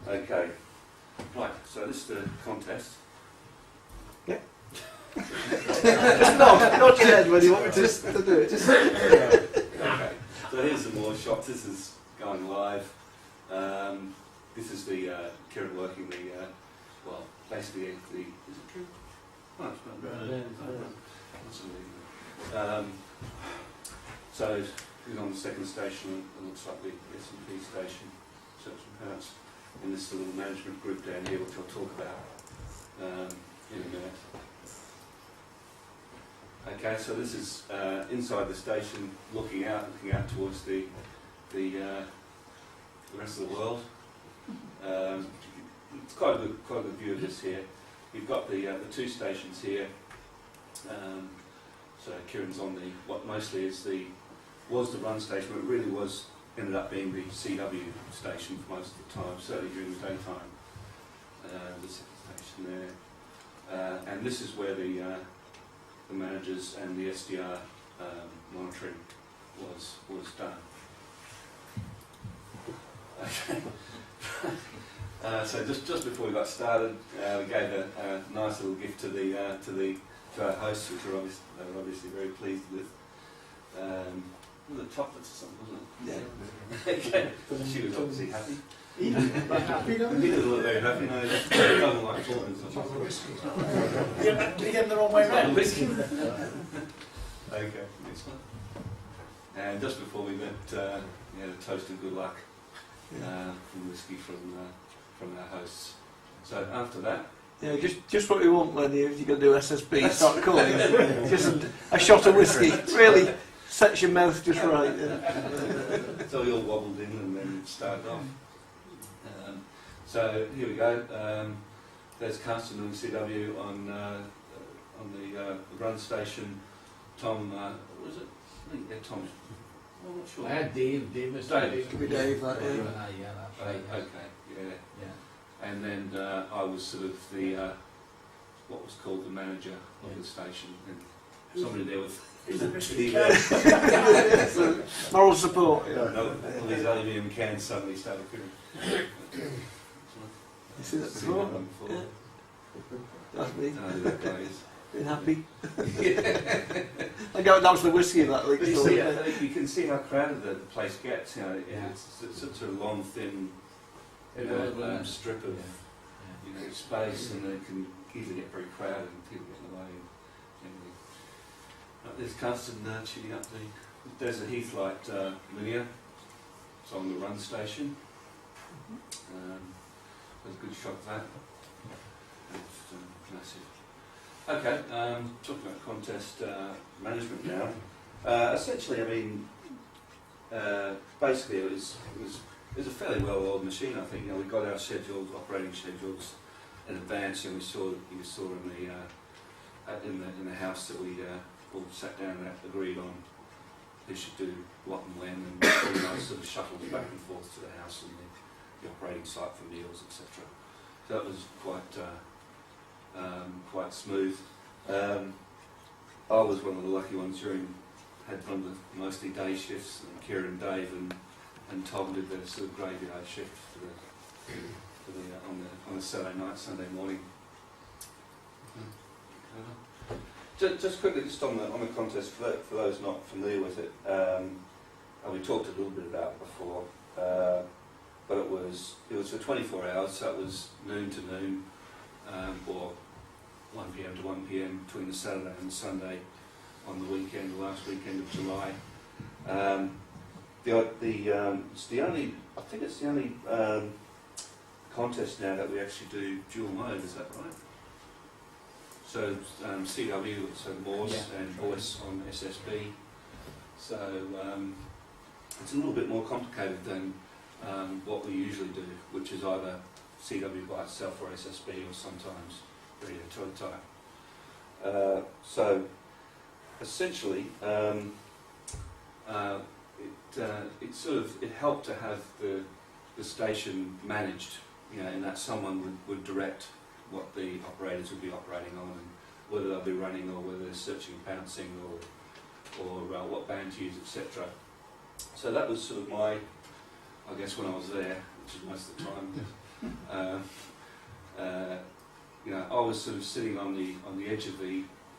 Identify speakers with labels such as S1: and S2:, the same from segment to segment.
S1: Okay. Right, so this is the contest.
S2: Yeah. Just not chairs when you want me to do it.
S1: Okay, so here's some more shots. This is going live. This is the Kieran working the, well, basically the, is it true? Oh, it's not so he's on the second station. It looks like the S&P station, search and parts. And this is a little management group down here, which I'll talk about in a minute. Okay, so this is inside the station, looking out towards the rest of the world. It's quite a good view of this here. You've got the two stations here. So Kieran's on what mostly was the run station, but it really ended up being the CW station for most of the time, certainly during the daytime. The second station there, and this is where the managers and the SDR monitoring was done. Okay. So just before we got started, we gave a nice little gift to our hosts, which they were obviously very pleased with. The chocolates or something, wasn't it? Yeah. Okay. She was obviously happy.
S2: He doesn't look happy,
S1: He doesn't look very happy. No, he doesn't like Portland.
S3: Did he get them the wrong way around?
S1: Okay, next one. And just before we went, a toast of good luck from whiskey from our hosts. So after that.
S2: Yeah, just what we want when you're going to do SSB. Start calling just a shot of whiskey. Really sets your mouth just right. Yeah.
S1: So we all wobbled in and then started off. So here we go. There's Carsten and CW on the run station. Tom, what was it? I think they're Tom. I'm not sure.
S3: I had Dave.
S1: Dave.
S2: Could be Dave. That, yeah.
S3: Yeah, that's right.
S1: Okay. Yeah. And then I was sort of the what was called the manager of the station, and somebody there with
S2: moral support. Yeah.
S1: All these aluminium cans suddenly started appearing.
S2: You see that before? Yeah. That's me.
S1: That guy is.
S2: Been happy. I go down to the whiskey that week.
S1: You can see how crowded the place gets. It's such a long, thin strip of space, and it can easily get very crowded and people get in the way. There's Carsten tuning up there's a Heathlight linear. It's on the run station. There's a good shot of that. It's massive. Okay, talking about contest management now. Essentially, I mean, basically it was a fairly well-oiled machine. I think we got our schedules, operating schedules, in advance, and we saw in the house that we all sat down and agreed on who should do what and when, and organised sort of shuttles back and forth to the house and the operating site for meals, etc. So that was quite smooth. I was one of the lucky ones had one of the mostly day shifts, and Kieran, Dave and Tom did the sort of graveyard shift on the Saturday night, Sunday morning. Just quickly, just on the contest, for those not familiar with it, and we talked a little bit about it before, but it was for 24 hours, so it was noon to noon, or 1 p.m. to 1 p.m. between the Saturday and the Sunday on the weekend, the last weekend of July. It's the only contest now that we actually do dual mode. Is that right? So CW, so Morse and voice on SSB. So it's a little bit more complicated than what we usually do, which is either CW by itself or SSB, or sometimes radio type. So essentially, it helped to have the station managed, in that someone would direct what the operators would be operating on, and whether they'll be running, or whether they're searching and bouncing, or what band to use, etc. So that was sort of I guess when I was there, which is most of the time, was sort of sitting on the edge of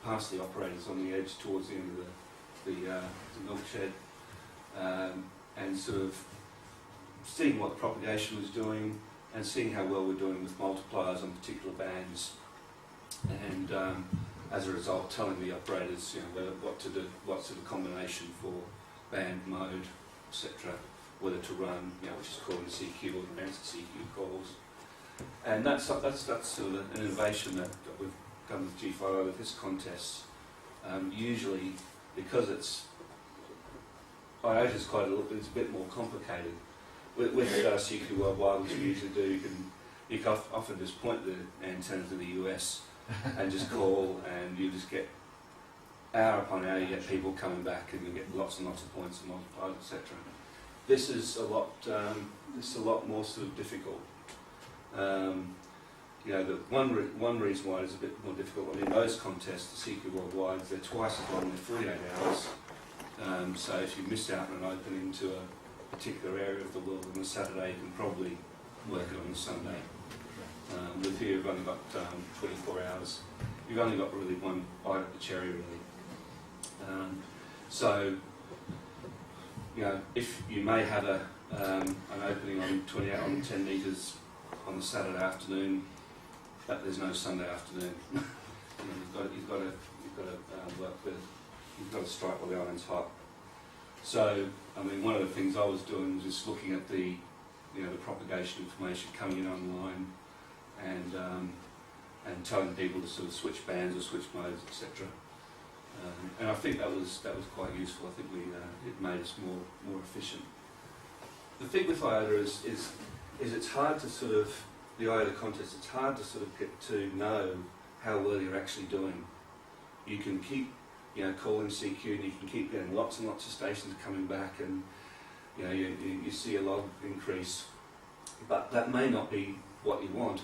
S1: past the operators on the edge towards the end of the milk shed, and sort of seeing what the propagation was doing and seeing how well we're doing with multipliers on particular bands, and as a result telling the operators what to do, what sort of combination for band mode, etc., whether to run, which is called a CQ or advanced CQ calls. And that's sort of an innovation that we've done with G5 with this contest. Usually, because IOTA is it's a bit more complicated. With CQ Worldwide, which we usually do, you can often just point the antenna to the US and just call, and you just get hour upon hour, you get people coming back, and you get lots and lots of points and multipliers, etc. This is a lot more sort of difficult. The one reason why it's a bit more difficult, in those contests, the CQ Worldwide, they're twice as long, they're 48 hours. So if you miss out on an opening to a particular area of the world on a Saturday, you can probably work it on a Sunday. With here, you've only got 24 hours. You've only got really one bite of the cherry, really. If you may have an opening on 28 on 10 metres on the Saturday afternoon, but there's no Sunday afternoon. You've got to work with. You've got to strike while the iron's hot. So, one of the things I was doing was just looking at the propagation information coming in online, and telling people to sort of switch bands or switch modes, etc. And I think that was quite useful. I think it made us more efficient. The thing with IOTA is it's hard to sort of, the IOTA contest, it's hard to sort of get to know how well you're actually doing. You can keep calling CQ, and you can keep getting lots and lots of stations coming back, and you see a log increase, but that may not be what you want.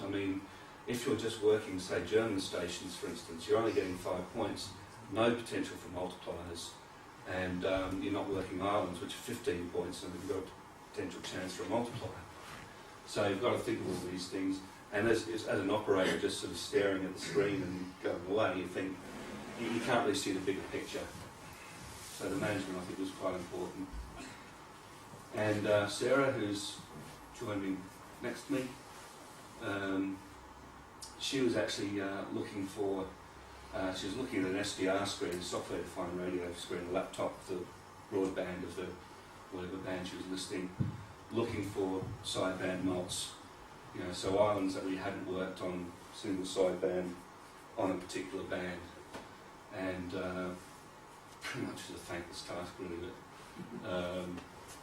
S1: If you're just working, say, German stations, for instance, you're only getting 5 points, no potential for multipliers, and you're not working islands, which are 15 points, and you've got a potential chance for a multiplier. So you've got to think of all these things, and as an operator just sort of staring at the screen and going away, you think, you can't really see the bigger picture. So the management, I think, was quite important. And Sarah, who's joined me next to me, she was actually looking at an SDR screen, a software-defined radio screen, a laptop, the broadband of the whatever band she was listing, looking for sideband mults. So islands that we hadn't worked on single sideband on a particular band. And pretty much was a thankless task, really,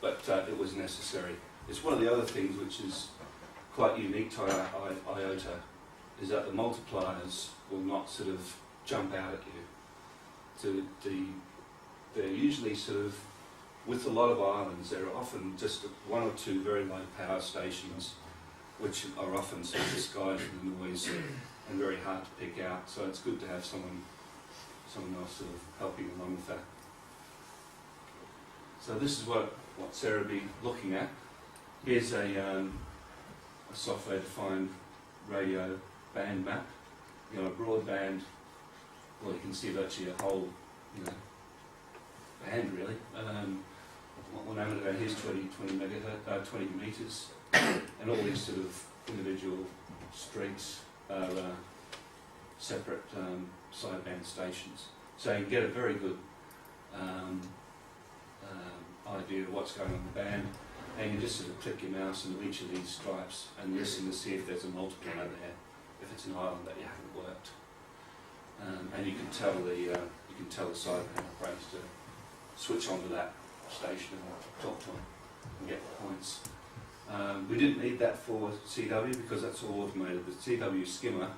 S1: but it was necessary. It's one of the other things which is quite unique to IOTA, is that the multipliers will not sort of jump out at you. They're usually sort of, with a lot of islands, there are often just one or two very low power stations, which are often sort of disguised in the noise and very hard to pick out. So it's good to have someone else sort of helping along with that. So this is what Sarah will be looking at. Here's a software-defined radio band map. A broadband. Well, you can see virtually a whole, band really. One amateur, here's 20 meters, and all these sort of individual streets are separate sideband stations. So you can get a very good idea of what's going on in the band, and you just sort of click your mouse into each of these stripes and listen to see if there's a multiplier there, if it's an island that you haven't worked. And you can tell the sideband operators to switch onto that station and talk to them and get the points. We didn't need that for CW because that's all automated. The CW skimmer,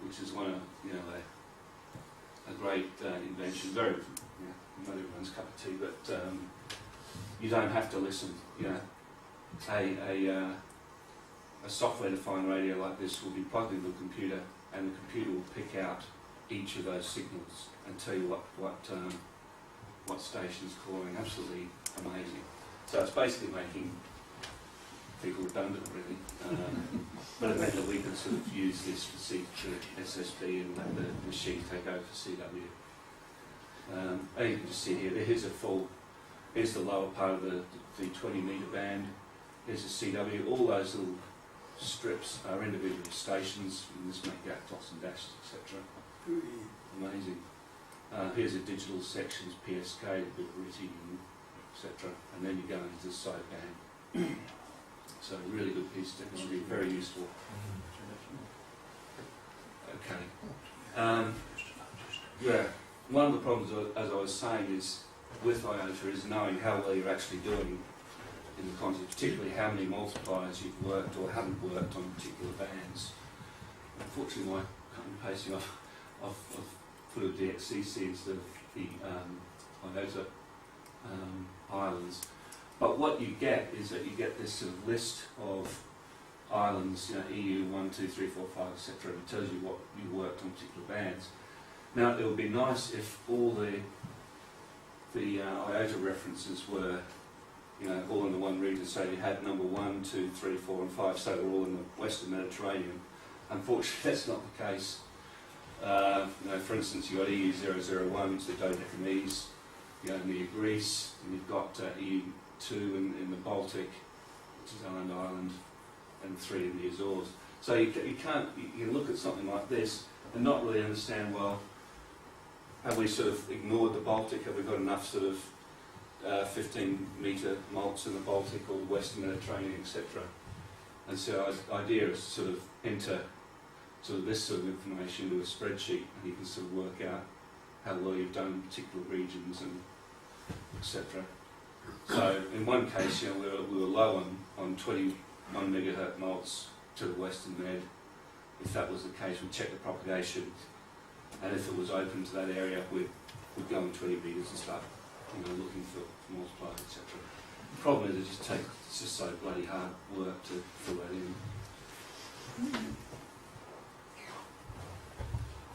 S1: which is one of a great invention, very not everyone's cup of tea, but you don't have to listen. A software-defined radio like this will be plugged into a computer, and the computer will pick out each of those signals and tell you what station's calling. Absolutely amazing. So it's basically making people redundant really. But it meant that we could sort of use this for SSB and let the machine take over for CW. And you can just see here, here's the lower part of the 20 metre band, here's the CW, all those little strips are individual stations, and this make Aptos and dashes, etc. Amazing. Here's the digital sections, PSK, a bit of RITI, etc. And then you go into the sideband. So really good piece of technology, very useful. Okay. Yeah. One of the problems, as I was saying, is with IOTA is knowing how well you're actually doing in the context, particularly how many multipliers you've worked or haven't worked on particular bands. Unfortunately, my cut and pasting, I've put a DXCC instead of the IOTA islands. But what you get is that you get this sort of list of islands, EU 1, 2, 3, 4, 5, etc. It tells you what you worked on particular bands. Now, it would be nice if all the IOTA references were, all in the one region. So you had number 1, 2, 3, 4, and 5. So they're all in the Western Mediterranean. Unfortunately, that's not the case. For instance, you've got EU 001, it's the Dodecanese. Near Greece, and you've got EU 2 in the Baltic, which is Island, and 3 in the Azores. So you can look at something like this and not really understand, well, have we sort of ignored the Baltic? Have we got enough sort of 15 metre mults in the Baltic or the Western Mediterranean, etc.? And so the idea is to sort of enter this sort of information into a spreadsheet, and you can sort of work out how well you've done in particular regions and etc. So in one case, we were low on 21 megahertz mults to the Western Med. If that was the case, we'd check the propagation, and if it was open to that area, we'd go on 20 metres and start looking for multipliers, etc. The problem is it's just so bloody hard work to fill that in.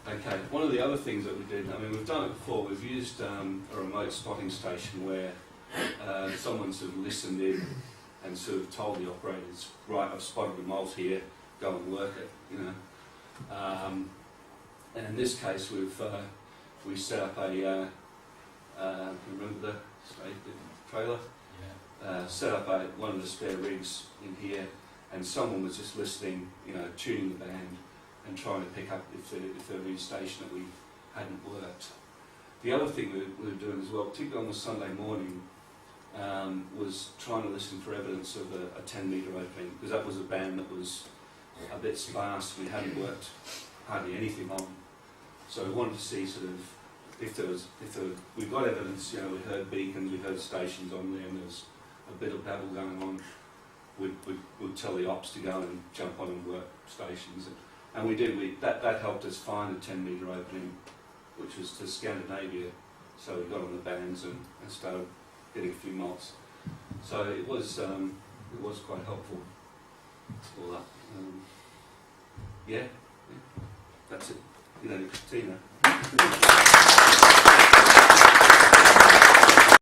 S1: Okay, one of the other things that we did, we've done it before, we've used a remote spotting station where someone sort of listened in and sort of told the operators, right, I've spotted a mult here, go and work it, And in this case, we set up a, remember the trailer? Yeah. Set up one of the spare rigs in here, and someone was just listening, tuning the band, and trying to pick up if there was a station that we hadn't worked. The other thing we were doing as well, particularly on the Sunday morning, was trying to listen for evidence of a 10 metre opening, because that was a band that was a bit sparse, we hadn't worked hardly anything on. So we wanted to see sort of we got evidence, we heard beacons, we heard stations on there, and there was a bit of babble going on. We'd tell the ops to go and jump on and work stations. And we did. That helped us find a 10 metre opening, which was to Scandinavia. So we got on the bands and started getting a few mults. So it was quite helpful. All that. Yeah, that's it. Christina.